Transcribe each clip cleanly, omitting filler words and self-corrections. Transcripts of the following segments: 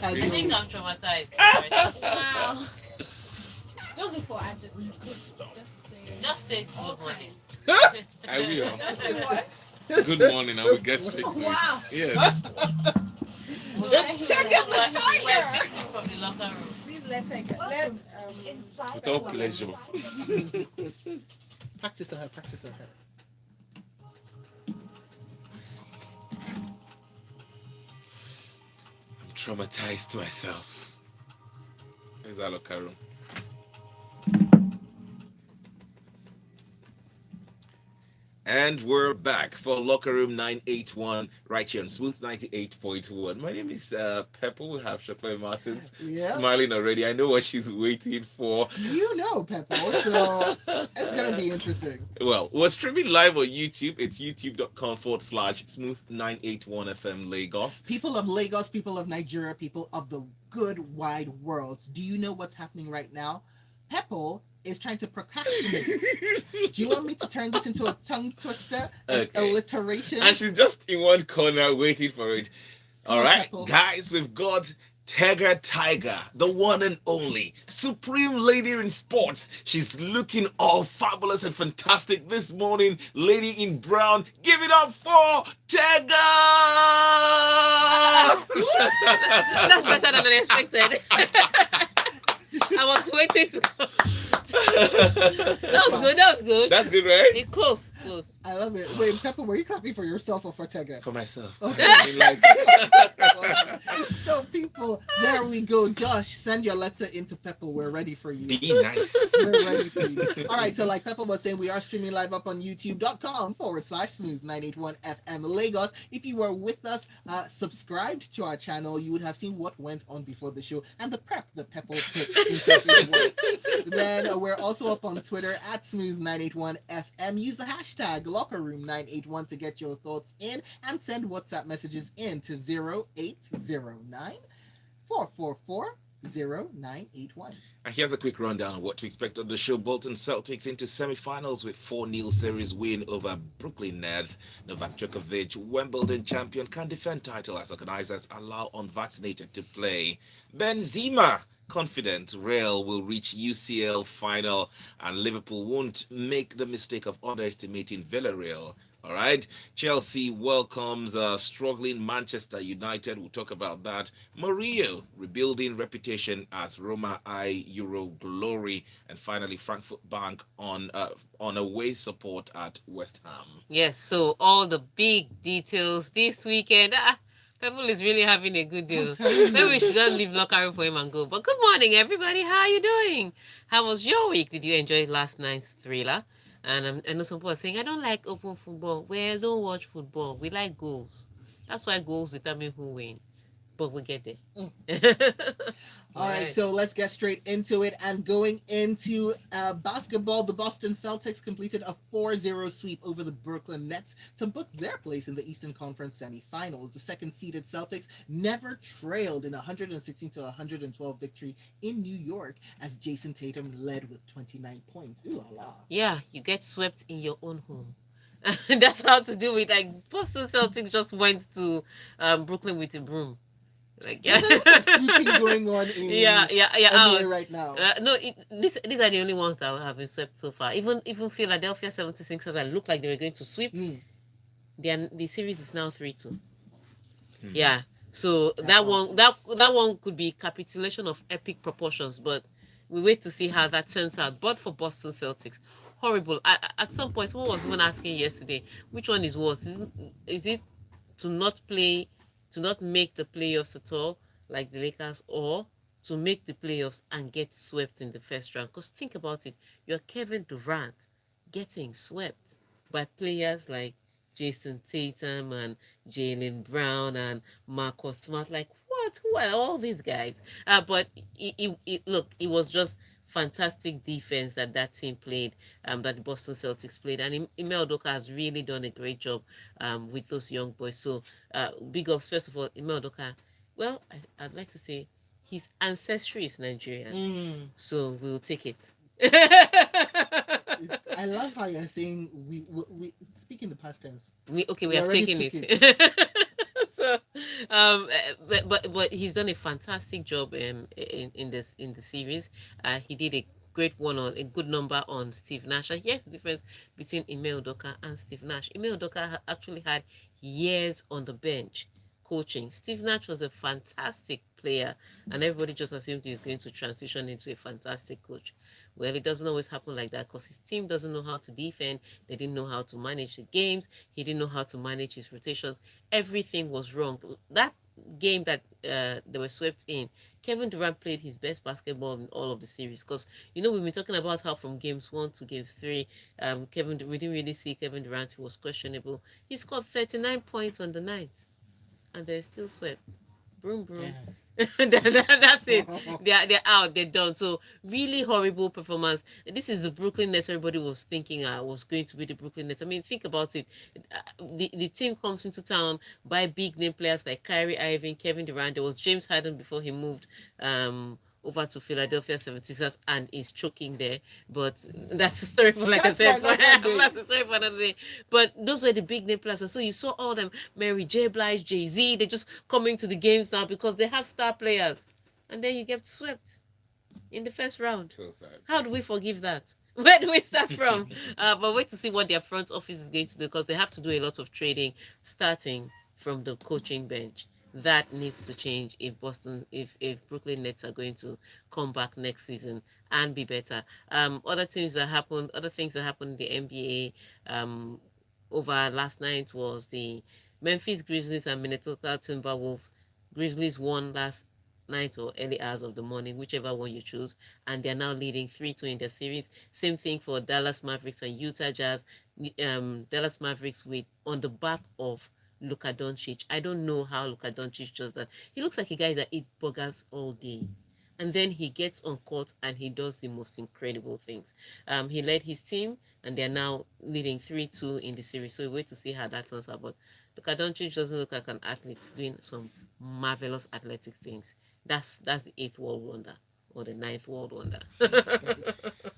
I think I'm traumatized. Wow. Just look for adjectives. Just say good morning. I will. Just say what? Good morning. I will get straight to it. Wow. Yes. It's Check We're, the we're tiger. victim from the locker room. Please let's take it. Let With all pleasure. Practice on her. Practice on her. I'm traumatized myself. Where's that locker room? And we're back for Locker Room 981 right here on Smooth 98.1. My name is Pepper. We have Shakla Martins smiling already. I know what she's waiting for. You know, Pepper, so it's going to be interesting. Well, we're streaming live on YouTube. It's youtube.com/smooth981FM Lagos. People of Lagos, people of Nigeria, people of the good wide world, do you know what's happening right now? Pepper is trying to procrastinate. Do you want me to turn this into a tongue twister? An alliteration? And she's just in one corner waiting for it. All right, guys, we've got Tiger, the one and only supreme lady in sports. She's looking all fabulous and fantastic this morning. Lady in brown, give it up for Tiger! That's better than I expected. I was waiting to come. That was good. That was good. That's good, right? It's close. I love it. Wait, Pepper, were you clapping for yourself or for Tega? For myself. Okay. So, people, there we go. Josh, send your letter into Pepper. We're ready for you. Be nice. We're ready for you. All right, so like Pepper was saying, we are streaming live up on youtube.com/smooth981FM Lagos. If you were with us, subscribed to our channel, you would have seen what went on before the show and the prep that Pepper put into his work. Then we're also up on Twitter at smooth981FM. Use the hashtag lockerroom981 to get your thoughts in and send WhatsApp messages in to 0809 444 0981. And here's a quick rundown of what to expect on the show. Bolton Celtics into semi-finals with 4-0 series win over Brooklyn Nets. Novak Djokovic, Wimbledon champion, can defend title as organizers allow unvaccinated to play. Benzema confident Real will reach UCL final, and Liverpool won't make the mistake of underestimating Villarreal. All right. Chelsea welcomes struggling Manchester United. We'll talk about that. Mourinho rebuilding reputation as Roma I Euro glory, and finally Frankfurt Bank on away support at West Ham. Yes. So all the big details this weekend. Pebble is really having a good deal. Maybe we should just leave locker room for him and go. But good morning, everybody. How are you doing? How was your week? Did you enjoy last night's thriller? And I know some people are saying, I don't like open football. Well, don't watch football. We like goals. That's why goals determine who wins. But we'll get there. All right, so let's get straight into it. And going into basketball, the Boston Celtics completed a 4-0 sweep over the Brooklyn Nets to book their place in the Eastern Conference semifinals. The second-seeded Celtics never trailed in a 116-112 victory in New York as Jason Tatum led with 29 points. Ooh la la. Yeah, you get swept in your own home. That's how to do it. Like Boston Celtics just went to Brooklyn with a broom. Like sweeping going on in NBA right now. These are the only ones that have been swept so far. Even Philadelphia 76ers that looked like they were going to sweep. The series is now 3-2. Yeah. So that one could be capitulation of epic proportions, but we wait to see how that turns out. But for Boston Celtics, horrible. At some point, someone was even asking yesterday, which one is worse? Is it to not make the playoffs at all, like the Lakers, or to make the playoffs and get swept in the first round? Because think about it, you're Kevin Durant getting swept by players like Jason Tatum and Jaylen Brown and Marcus Smart. Like, what? Who are all these guys? But it was just fantastic defense that team played, that the Boston Celtics played, and Ime Udoka has really done a great job with those young boys. So big ups, first of all, Ime Udoka. Well, I'd like to say his ancestry is Nigerian, so we'll take it. I love how you're saying we speak in the past tense. We have taken it. So So, but he's done a fantastic job in the series. He did a great one on a good number on Steve Nash. And here's the difference between Ime Udoka and Steve Nash. Ime Udoka actually had years on the bench coaching. Steve Nash was a fantastic player, and everybody just assumed he was going to transition into a fantastic coach. Well, it doesn't always happen like that because his team doesn't know how to defend. They didn't know how to manage the games. He didn't know how to manage his rotations. Everything was wrong. That game that they were swept in, Kevin Durant played his best basketball in all of the series because we've been talking about how from games 1 to games 3, we didn't really see Kevin Durant. He was questionable. He scored 39 points on the night, and they're still swept. Broom, broom. Yeah. That's it. They're out. They're done. So really horrible performance. This is the Brooklyn Nets everybody was thinking was going to be the Brooklyn Nets. I mean, think about it. The team comes into town by big name players like Kyrie Irving, Kevin Durant. There was James Harden before he moved over to Philadelphia 76ers and is choking there. But that's a story for, like I said, that's a story for another day. But those were the big name players. So you saw all them, Mary J. Blige, Jay-Z, they just coming to the games now because they have star players. And then you get swept in the first round. So sad. How do we forgive that? Where do we start from? But wait to see what their front office is going to do because they have to do a lot of trading starting from the coaching bench. That needs to change if Brooklyn Nets are going to come back next season and be better. Other things that happened in the NBA over last night was the Memphis Grizzlies and Minnesota Timberwolves. Grizzlies won last night or early hours of the morning, whichever one you choose, and they're now leading 3-2 in their series. Same thing for Dallas Mavericks and Utah Jazz. Dallas Mavericks on the back of Luka Doncic. I don't know how Luka Doncic does that. He looks like a guy that eats burgers all day. And then he gets on court and he does the most incredible things. He led his team and they're now leading 3-2 in the series. So we wait to see how that turns out. But Luka Doncic doesn't look like an athlete doing some marvelous athletic things. That's the 8th world wonder. Or the 9th world wonder.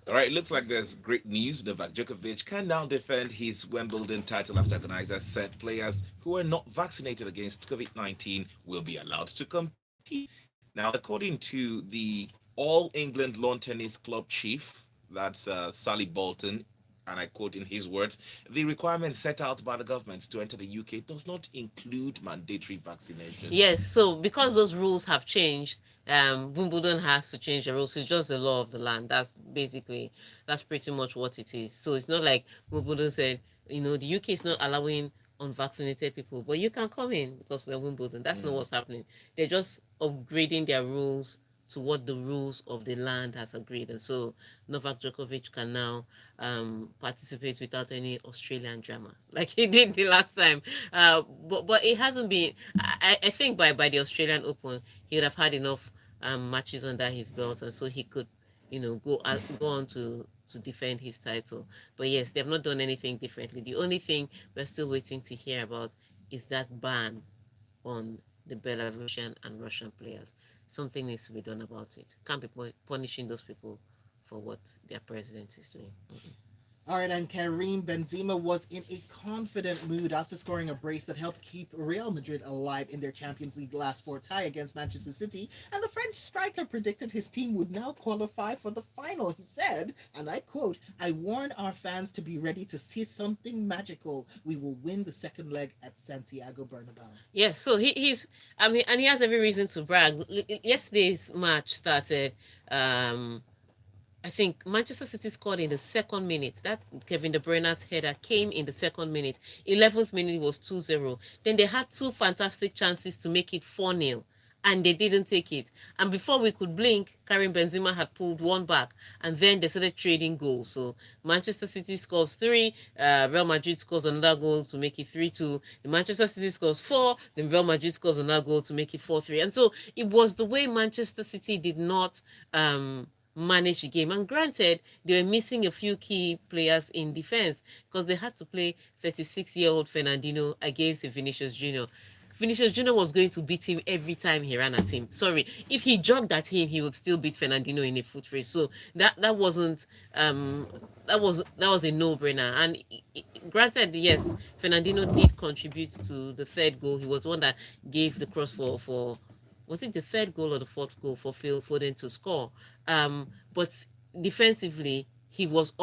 All right, looks like there's great news. Novak Djokovic can now defend his Wimbledon title after organizers said players who are not vaccinated against COVID-19 will be allowed to compete. Now, according to the All England Lawn Tennis Club chief, that's Sally Bolton, and I quote in his words, the requirements set out by the government to enter the UK does not include mandatory vaccination. Yes, so because those rules have changed, Wimbledon has to change the rules. It's just the law of the land. That's pretty much what it is. So it's not like Wimbledon said, the UK is not allowing unvaccinated people, but you can come in because we're Wimbledon. That's not what's happening. They're just upgrading their rules to what the rules of the land has agreed. And so Novak Djokovic can now participate without any Australian drama like he did the last time. But it hasn't been, I think by the Australian Open, he would have had enough matches under his belt, and so he could, go on to defend his title. But yes, they have not done anything differently. The only thing we're still waiting to hear about is that ban on the Belarusian and Russian players. Something needs to be done about it. Can't be punishing those people for what their president is doing. Mm-hmm. All right, and Karim Benzema was in a confident mood after scoring a brace that helped keep Real Madrid alive in their Champions League last four tie against Manchester City, and the French striker predicted his team would now qualify for the final. He said, and I quote, "I warn our fans to be ready to see something magical. We will win the second leg at Santiago Bernabeu." Yes, so he's, and he has every reason to brag. Yesterday's match started, I think Manchester City scored in the second minute. That Kevin De Bruyne's header came in the second minute. 11th minute was 2-0. Then they had two fantastic chances to make it 4-0. And they didn't take it. And before we could blink, Karim Benzema had pulled one back. And then they started trading goals. So Manchester City scores 3. Real Madrid scores another goal to make it 3-2. The Manchester City scores 4. Then Real Madrid scores another goal to make it 4-3. And so it was the way Manchester City did not manage the game. And granted, they were missing a few key players in defense because they had to play 36-year-old Fernandinho against Vinicius Jr. Vinicius Junior was going to beat him every time he ran at him. Sorry, if he jogged at him, he would still beat Fernandinho in a foot race. So that wasn't that was a no-brainer. And granted, yes, Fernandinho did contribute to the third goal. He was the one that gave the cross for was it the third goal or the fourth goal for Phil Foden to score. But defensively, he was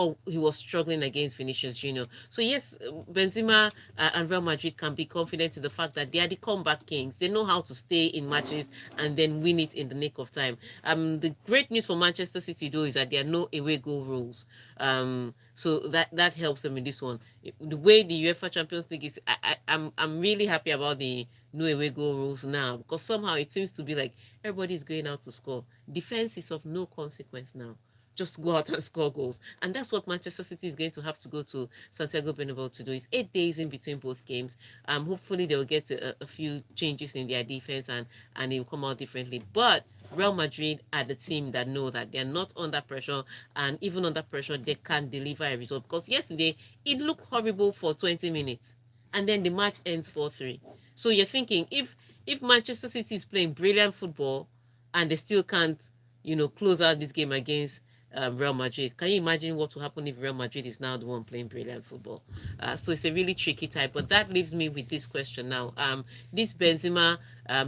struggling against Vinicius Junior. So yes, Benzema and Real Madrid can be confident in the fact that they are the comeback kings. They know how to stay in matches and then win it in the nick of time. The great news for Manchester City though is that there are no away goal rules. So that helps them in this one. The way the UEFA Champions League is, I'm really happy about the no away goal rules now, because somehow it seems to be like everybody's going out to score. Defense is of no consequence now. Just go out and score goals. And that's what Manchester City is going to have to go to Santiago Bernabeu to do. It's 8 days in between both games. Hopefully they'll get a few changes in their defense and it will come out differently. But Real Madrid are the team that know that they're not under pressure, and even under pressure, they can deliver a result. Because yesterday, it looked horrible for 20 minutes. And then the match ends 4-3. So you're thinking, if Manchester City is playing brilliant football and they still can't, close out this game against Real Madrid, can you imagine what will happen if Real Madrid is now the one playing brilliant football? So it's a really tricky type. But that leaves me with this question now. This Benzema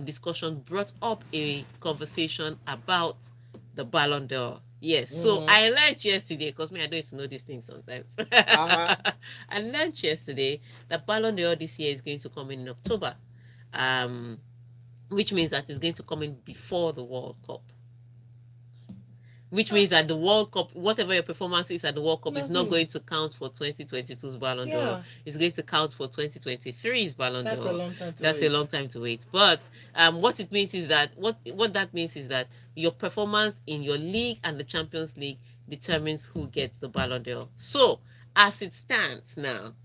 discussion brought up a conversation about the Ballon d'Or. Yes, so I learned yesterday, because I don't used to know these things sometimes. I learned yesterday that Ballon d'Or this year is going to come in October, which means that it's going to come in before the World Cup. Which means that the World Cup, whatever your performance is at the World Cup, is not going to count for 2022's Ballon d'Or. It's going to count for 2023's Ballon d'Or. That's a long time to wait. That's a long time to wait. But what it means is that what that means is that your performance in your league and the Champions League determines who gets the Ballon d'Or. So as it stands now,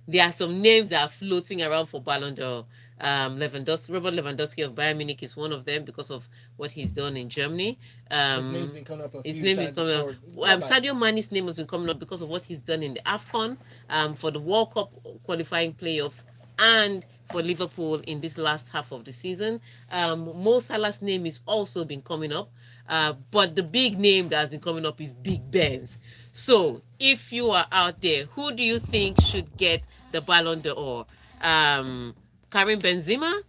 there are some names that are floating around for Ballon d'Or. Robert Lewandowski of Bayern Munich is one of them because of what he's done in Germany. His name's been coming up a few times. Sadio Mane's name has been coming up because of what he's done in the AFCON, for the World Cup qualifying playoffs, and for Liverpool in this last half of the season. Mo Salah's name is also been coming up, but the big name that has been coming up is Big Ben's. So if you are out there, who do you think should get the Ballon d'Or? Karim Benzema,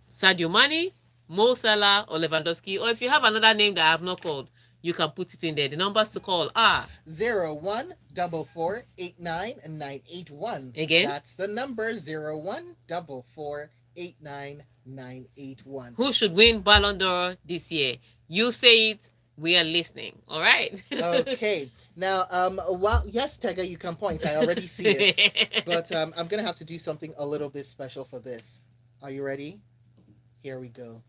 Sadio Mane, Mo Salah, or Lewandowski? Or if you have another name that I have not called, you can put it in there. The numbers to call are 0144899981. Again? That's the number, 0144899981. Who should win Ballon d'Or this year? You say it. We are listening. All right. Okay. Now, yes, Tega, you can point. I already see it. But I'm going to have to do something a little bit special for this. Are you ready? Here we go.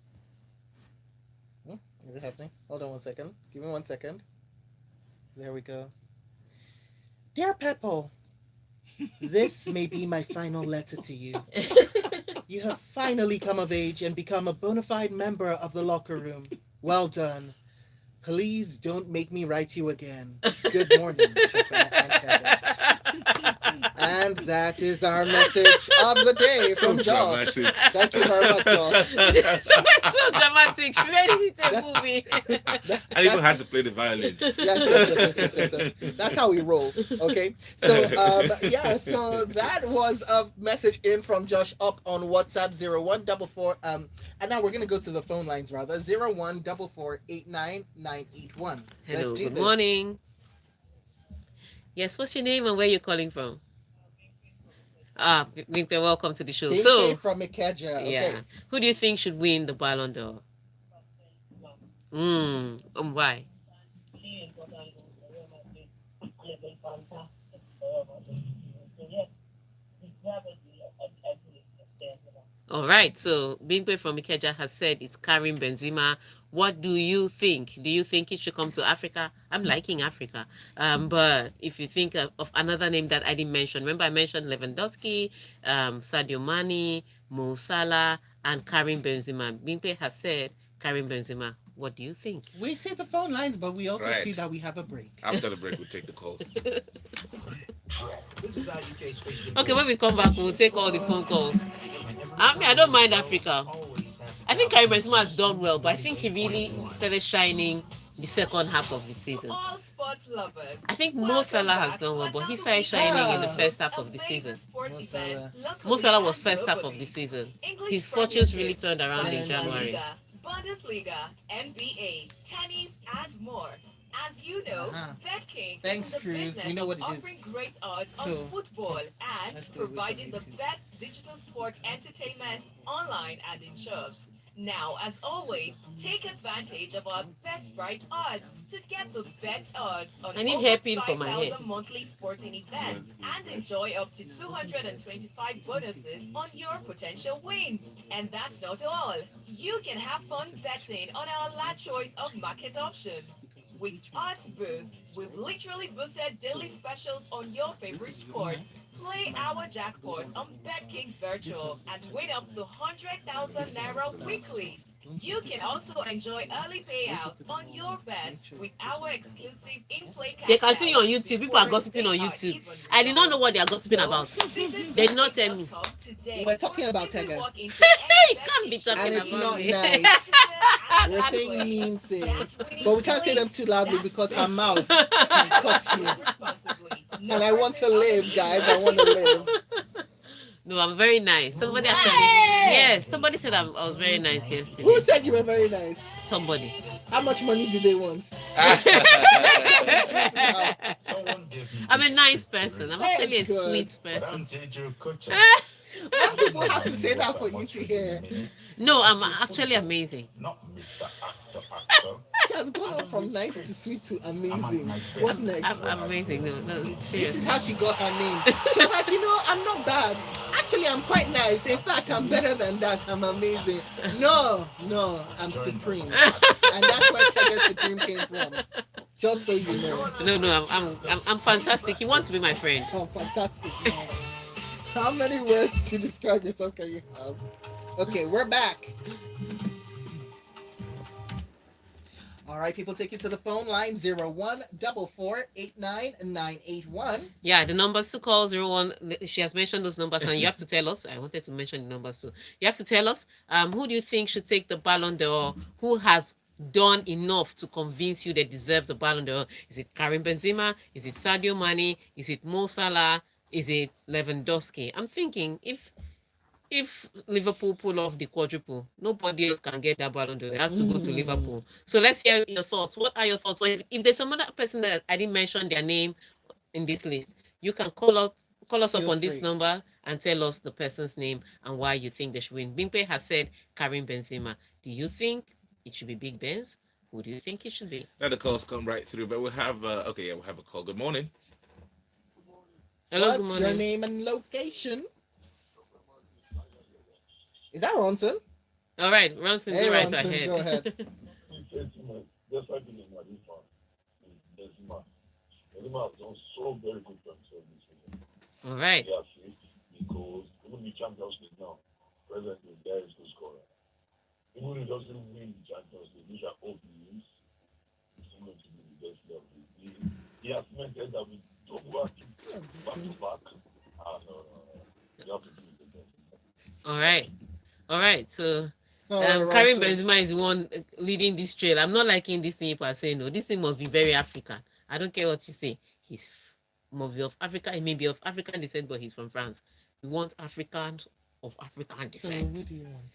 Is it happening? Hold on 1 second. Give me 1 second. There we go. Dear Peppo, this may be my final letter to you. You have finally come of age and become a bona fide member of the locker room. Well done. Please don't make me write you again. Good morning, Chopin and Tega. And that is our message of the day from Josh. Thank you very much, Josh. So dramatic. She made it into a movie. I even had to play the violin. Yes. That's how we roll. Okay. So so that was a message in from Josh up on WhatsApp 0144. And now we're gonna go to the phone lines rather. 0144899981. Hello. Good morning. Yes, what's your name and where you're calling from? Bimpe, welcome to the show. So from Ikeja. Okay. Yeah. Who do you think should win the Ballon d'Or? Why? All right, so Bimpe from Ikeja has said it's Karim Benzema. What do you think? Do you think it should come to Africa? I'm liking Africa. But if you think of another name that I didn't mention, remember I mentioned Lewandowski, Sadio Mane, Mo Salah, and Karim Benzema. Bimpe has said Karim Benzema. What do you think? We see the phone lines, but we also see that we have a break. After the break, we'll take the calls. Okay, when we come back, we'll take all the phone calls. I mean, I don't mind Africa. I think Karim Benzema has done well, but I think he really started shining the second half of the season. All sports lovers. I think Mo Salah has done well, but he started shining in the first half of the season. Mo Salah was first half of the season. His fortunes really turned around in January. Bundesliga, NBA, tennis, and more. As you know, BetKing Thanks, is in the Cruz. business We know what of it is. offering great odds So, on football and let's go with providing the YouTube. best digital sport entertainment online and in shops. Now, as always, take advantage of our best price odds to get the best odds on I need over hairpin for my hair. 5,000 monthly sporting events and enjoy up to 225 bonuses on your potential wins. And that's not all. You can have fun betting on our large choice of market options. With Odds Boost, we've literally boosted daily specials on your favorite sports. Play our jackpots on BetKing Virtual and win up to 100,000 Naira weekly. You can also enjoy early payouts on your bets with our exclusive in-play cash They can see you on outs YouTube. People are before gossiping on they are YouTube. even I did not know returned. what they are gossiping about. Visit They did not tell me. betking.com today We're talking or about simply Tega. walk into Hey, any can't be BetKing talking And shop it's about not me. nice. and We're saying play. mean things. That's winning But we can't say play. them too loudly That's because her betting. mouth cuts you. Responsibly. No And I want to person under live, the guys. age I of want to 18. live. No, I'm very nice. Somebody actually, Hey! yes, somebody said I was very nice Who yesterday. said you were very nice? Somebody. How much money do they want? I'm a nice person. I'm actually a Very good. sweet person. Why people have to say that for you to hear? No, I'm actually amazing. Not Mr. Actor. She has gone up from nice to sweet to amazing. What's next? I'm amazing. No, This is seriously. how she got her name. She was like, I'm not bad. Actually, I'm quite nice. In fact, I'm better than that. I'm amazing. No, I'm supreme. And that's where Tega Supreme came from. Just so you know. No, I'm fantastic. You want to be my friend? Oh, fantastic. Wow. How many words to describe yourself can you have? Okay, we're back. All right, people, take it to the phone line 0144898981. Yeah, the numbers to call 01. She has mentioned those numbers, and you have to tell us. I wanted to mention the numbers too. You have to tell us who do you think should take the Ballon d'Or? Who has done enough to convince you they deserve the Ballon d'Or? Is it Karim Benzema? Is it Sadio Mane? Is it Mo Salah? Is it Lewandowski? I'm thinking if Liverpool pull off the quadruple, nobody else can get that Ballon d'Or. It has to go to Liverpool. So let's hear your thoughts. What are your thoughts? So if there's some other person that I didn't mention their name in this list, you can call us up Feel on this free. number and tell us the person's name and why you think they should win. Bimpe has said Karim Benzema. Do you think it should be Big Benz? Who do you think it should be? Now the calls come right through, but we'll have we'll have a call. Good morning. Hello, What's good your morning. name and location? Is that Ronson? All right, Ronson, Hey, go right Ronson, ahead. go ahead. Has done so very good for himself this season. All right. He has faced the goals, even the Champions League now. Presently, there is no scorer. Even if he doesn't win the Champions League, which I hope he wins, he's still going to be the best level. He has cemented that we don't go back to back. No. You have to do it again. All right. So All right, Karim Ronson. Benzema is the one leading this trail. I'm not liking this thing per se. No, this thing must be very African. I don't care what you say. He's must be of Africa. He may be of African descent, but he's from France. We want Africans of African So, descent. who do you want?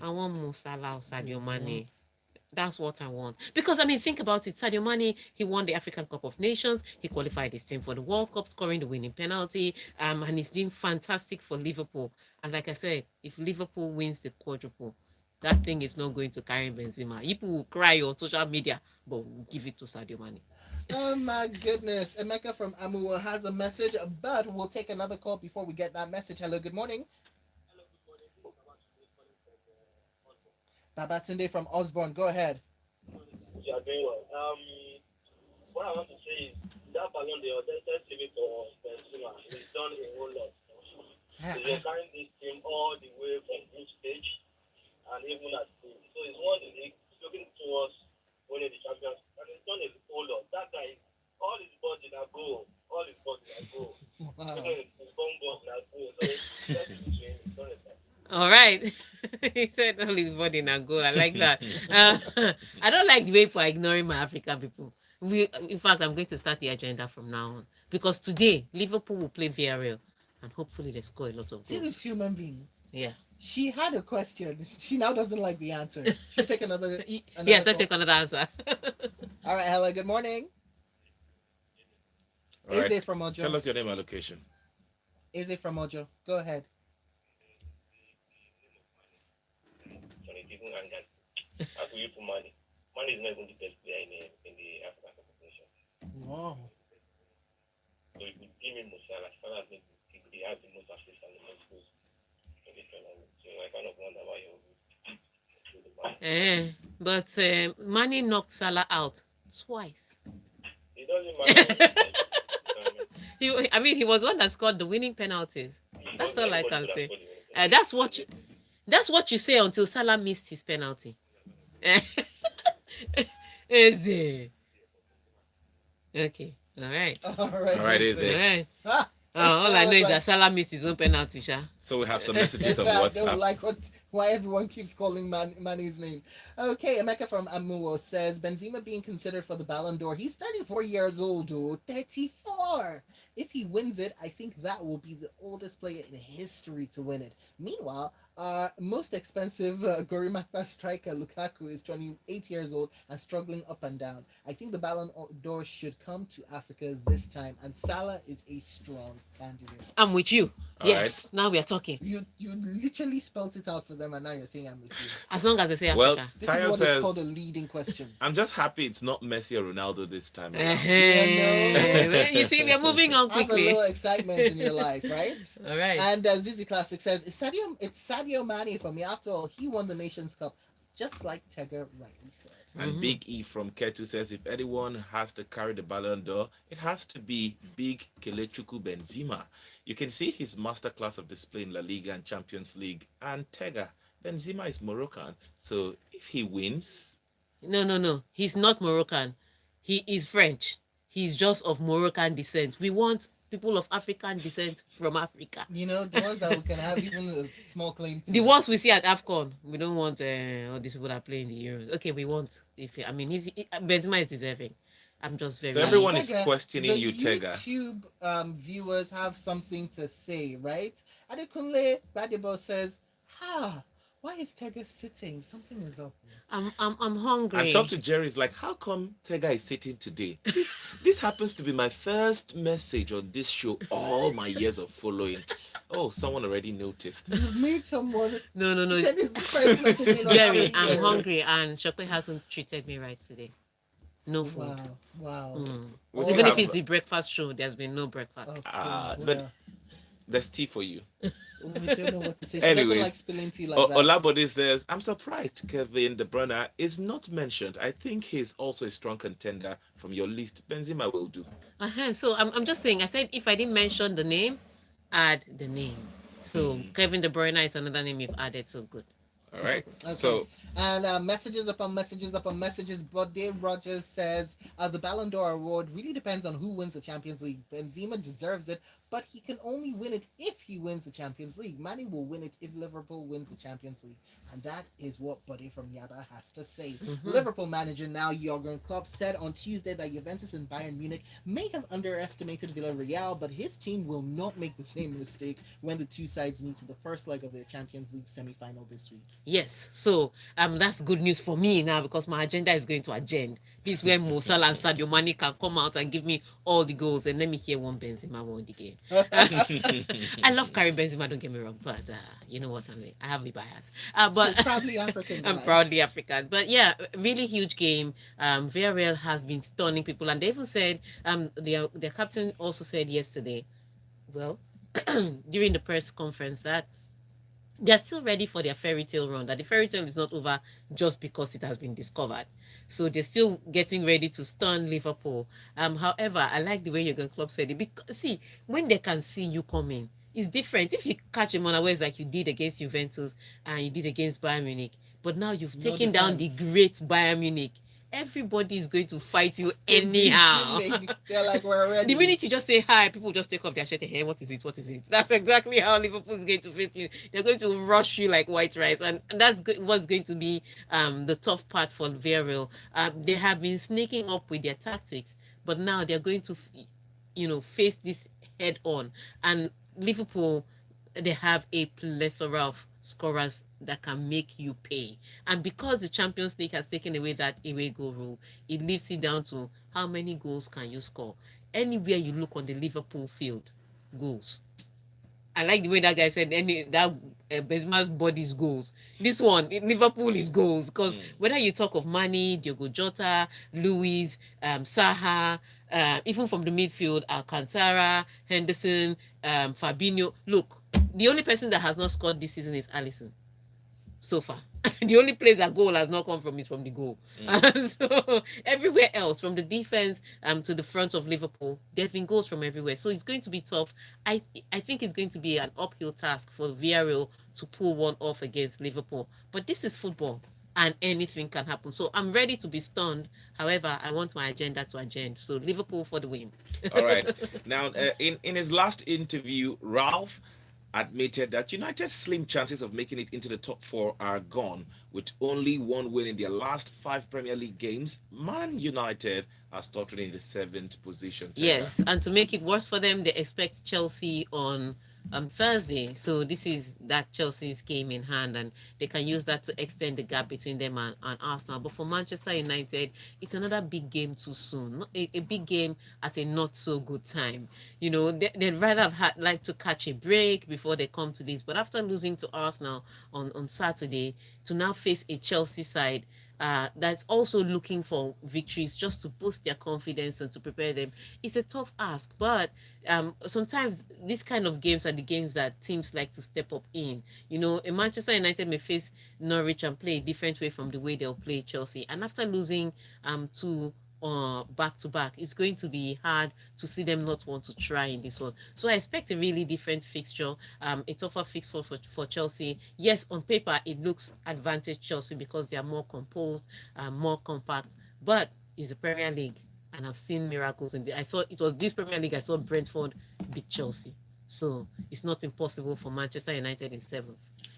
I want Mo Salah or Sadio Mane. That's what I want. Because, I mean, think about it. Sadio Mane, he won the African Cup of Nations. He qualified his team for the World Cup, scoring the winning penalty. And he's doing fantastic for Liverpool. And like I said, if Liverpool wins the quadruple, that thing is not going to Karim Benzema. People will cry on social media, but we'll give it to Sadio Mane. Oh my goodness. Emeka from Amuwa has a message, but we'll take another call before we get that message. Hello, good morning. Babatunde from Osborne, go ahead. You are doing well. What I want to say is that Ballon d'Or, let's leave it for Benzema. He's done a whole lot. He's carrying this team all the way from group stage and even at the so he's won the league. He's looking towards winning the Champions, and he's done a whole lot. That guy, all his body na go, all his body na go. Wow. Even his bum bum na go. So let's give it to him. All right. He said all his body in a goal. I like that. I don't like the way people are ignoring my African people. In fact, I'm going to start the agenda from now on because today Liverpool will play Villarreal and hopefully they score a lot of See goals. this human being. Yeah. She had a question. She now doesn't like the answer. She'll take another. Yes, let's take another answer. All right, hello, good morning. All right. Eze from Ojo. Tell us your name and location. Eze from Ojo. Go ahead. Funny people and that. How could you put money? Money is not even the best player in the African competition. Wow. So if you give me Musala, Salah has the most assists and the most goals in the tournament. So I kind of wonder why you're with the money. But Mane knocked Salah out twice. It doesn't matter. He was one that scored the winning penalties. That's all I can say. That's what you say until Salah missed his penalty. Is it? Okay. All right. All right. All right, Eze. All right. Ah, All I know is that Salah missed his own penalty, Sha. So we have some messages yes, on I don't WhatsApp. like why everyone keeps calling Mane's name. Okay, Emeka from Amuwo says Benzema being considered for the Ballon d'Or. He's 34 years old, though. 34. If he wins it, I think that will be the oldest player in history to win it. Meanwhile, most expensive Gorimapa striker Lukaku is 28 years old and struggling up and down. I think the Ballon d'Or should come to Africa this time, and Salah is a strong candidate. I'm with you. All Yes. Now we are talking. You literally spelt it out for them, and now you're saying I'm with you. As long as they say Well, Africa. This is Tayo what is says, called a leading question. I'm just happy it's not Messi or Ronaldo this time. around. Well, you see, we are moving on Have a quickly. little excitement in your life, right? All right. And Zizi Classic says, it's Sadio Mane for me. After all, he won the Nations Cup, just like Tega rightly said. And Big E from Ketu says, if anyone has to carry the Ballon d'Or, it has to be Big Kelechuku Benzema. You can see his masterclass of display in La Liga and Champions League. And Tega, Benzema is Moroccan. So if he wins, No. He's not Moroccan. He is French. He's just of Moroccan descent. We want people of African descent from Africa. You know, the ones that we can have even a small claim to. The ones we see at AFCON, we don't want all these people that play in the Euros. Okay, we want. If Benzema is deserving, I'm just very. So everyone is Tega, questioning the you, Tega. YouTube viewers have something to say, right? Adekunle Badebo says, why is Tega sitting? Something is up. I'm hungry. And talk to Jerry is like, how come Tega is sitting today? This happens to be my first message on this show all my years of following. Oh, someone already noticed. You've made someone No. send his first message in on Jerry, our I'm ears. hungry, and Shokwe hasn't treated me right today. No food. Wow. Would Even you if have- it's the breakfast show, there's been no breakfast. Okay, but there's tea for you. we don't know what to say. She Anyways, doesn't like spilling tea like that. Olabode says, I'm surprised Kevin De Bruyne is not mentioned. I think he's also a strong contender from your list. Benzema will do. So I'm just saying, I said if I didn't mention the name, add the name. So Kevin De Bruyne is another name you've added, so good. All right. Okay. So And messages upon messages upon messages. But Dave Rogers says the Ballon d'Or award really depends on who wins the Champions League. Benzema deserves it, but he can only win it if he wins the Champions League. Mane will win it if Liverpool wins the Champions League. And that is what Buddy from Yaba has to say. Liverpool manager now Jurgen Klopp said on Tuesday that Juventus and Bayern Munich may have underestimated Villarreal, but his team will not make the same mistake when the two sides meet in the first leg of their Champions League semi-final this week. Yes, so that's good news for me now because my agenda is going to agenda. This is where Mo Salah and Sadio Mane can come out and give me all the goals and let me hear one Benzema won the game. I love Karim Benzema, don't get me wrong, but you know what I mean. I have a bias. But She's proudly African. I'm guys. proudly African. But yeah, really huge game. Villarreal has been stunning people, and they even said their captain also said yesterday, well, during the press conference that they're still ready for their fairy tale run, that the fairy tale is not over just because it has been discovered. So they're still getting ready to stun Liverpool. However, I like the way Jurgen Klopp said it. Because, see, when they can see you coming, it's different. If you catch him unawares like you did against Juventus and you did against Bayern Munich, but now you've No taken down the defense. great Bayern Munich everybody is going to fight you anyhow. They're like, we're ready. The minute you just say hi, people just take off their shirt and hey, what is it? What is it? That's exactly how Liverpool is going to face you. They're going to rush you like white rice, and that's what's going to be the tough part for Villarreal. They have been sneaking up with their tactics, but now they're going to, face this head on. And Liverpool, they have a plethora of scorers that can make you pay. And because the Champions League has taken away that away goal rule, it leaves it down to how many goals can you score. Anywhere you look on the Liverpool field, goals. I like the way that guy said Benzema's body is goals. This one, Liverpool is goals. Because whether you talk of Mane, Diogo Jota, Luis, Saha, even from the midfield, Alcantara, Henderson, Fabinho. Look, the only person that has not scored this season is Alisson. So far. The only place that goal has not come from is from the goal. So everywhere else, from the defense to the front of Liverpool, there have been goals from everywhere. So it's going to be tough. I think it's going to be an uphill task for Villarreal to pull one off against Liverpool. But this is football, and anything can happen. So I'm ready to be stunned. However, I want my agenda to agenda. So Liverpool for the win. All right. Now, in his last interview, Ralph admitted that United's slim chances of making it into the top four are gone. With only one win in their last 5 Premier League games, Man United are starting in the 7th position. Yes, and to make it worse for them, they expect Chelsea on Thursday. So this is that Chelsea's game in hand, and they can use that to extend the gap between them and Arsenal. But for Manchester United, it's another big game too soon. A big game at a not so good time. They'd rather have like to catch a break before they come to this. But after losing to Arsenal on Saturday, to now face a Chelsea side that's also looking for victories just to boost their confidence and to prepare them, it's a tough ask. But sometimes these kind of games are the games that teams like to step up in. A Manchester United may face Norwich and play a different way from the way they'll play Chelsea. And after losing to back to back, it's going to be hard to see them not want to try in this one. So I expect a really different fixture, a tougher fixture for Chelsea. Yes, on paper it looks advantage Chelsea because they are more composed, more compact, but it's a Premier League, and I've seen miracles in I saw it was this Premier League I saw Brentford beat Chelsea. So it's not impossible for Manchester United in 7th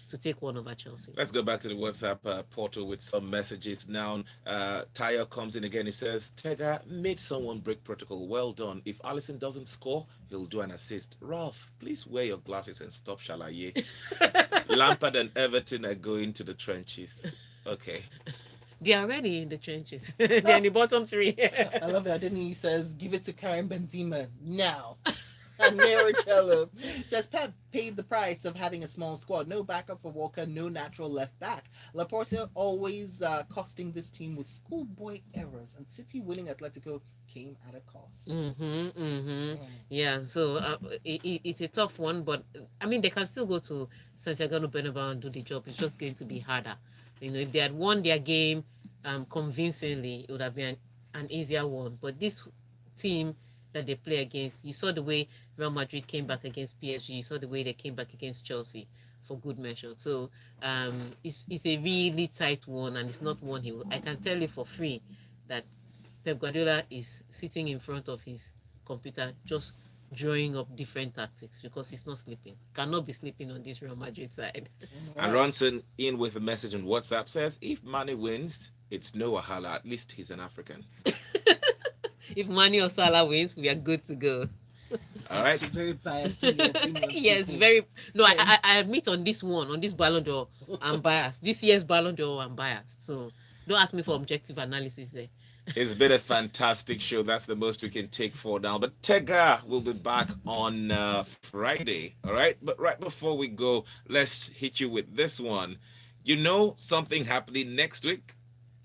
to take one over Chelsea. Let's go back to the WhatsApp portal with some messages now. Tayo comes in again. He says, Tega made someone break protocol. Well done. If Alisson doesn't score, he'll do an assist. Ralph, please wear your glasses and stop shalaye. Lampard and Everton are going to the trenches. Okay. They are already in the trenches. They're in the bottom 3. I love it. Then he says, give it to Karim Benzema now. And Marcello says Pep paid the price of having a small squad. No backup for Walker, no natural left back. Laporta always costing this team with schoolboy errors, and City winning Atletico came at a cost. Yeah, so it's a tough one, but I mean they can still go to Santiago Bernabeu and do the job. It's just going to be harder. If they had won their game convincingly, it would have been an easier one. But this team that they play against, you saw the way Real Madrid came back against PSG, you saw the way they came back against Chelsea for good measure. So it's a really tight one, and it's not one I can tell you for free that Pep Guardiola is sitting in front of his computer just drawing up different tactics because he's not sleeping. Cannot be sleeping on this Real Madrid side. And Ronson in with a message on WhatsApp says, if Mane wins, it's no Wahala. At least he's an African. If Mane or Salah wins, we are good to go. All right. She's very biased in your opinion. Yes, very. No, I admit on this Ballon d'Or, I'm biased. This year's Ballon d'Or, I'm biased. So don't ask me for objective analysis there. It's been a fantastic show. That's the most we can take for now. But Tega will be back on Friday. All right. But right before we go, let's hit you with this one. Something happening next week?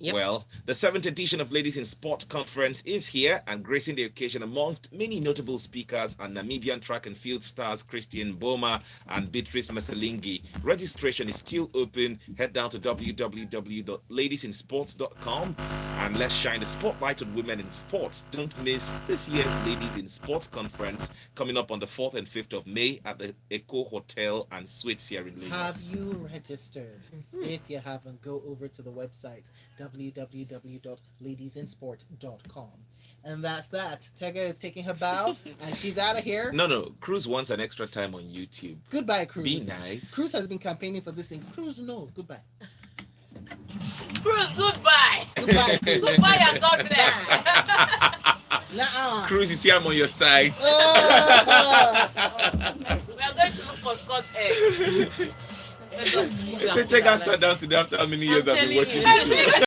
Yep. Well, the 7th edition of Ladies in Sport Conference is here, and gracing the occasion amongst many notable speakers are Namibian track and field stars Christian Boma and Beatrice Meselingi. Registration is still open. Head down to www.ladiesinsports.com and let's shine the spotlight on women in sports. Don't miss this year's Ladies in Sports Conference coming up on the 4th and 5th of May at the Echo Hotel and Suites here in Lagos. Have you registered? If you haven't, go over to the website www.ladiesinsport.com. And that's that. Tega is taking her bow, and she's out of here. No. Cruz wants an extra time on YouTube. Goodbye, Cruz. Be nice. Cruz has been campaigning for this thing. Cruz, no. Goodbye. Cruz, goodbye. Goodbye, Cruz. Goodbye and God bless. Nuh-uh. Cruz, you see I'm on your side. We are going to look for Scotch egg. Say, take us down today after how many years I've been telling watching you. this show.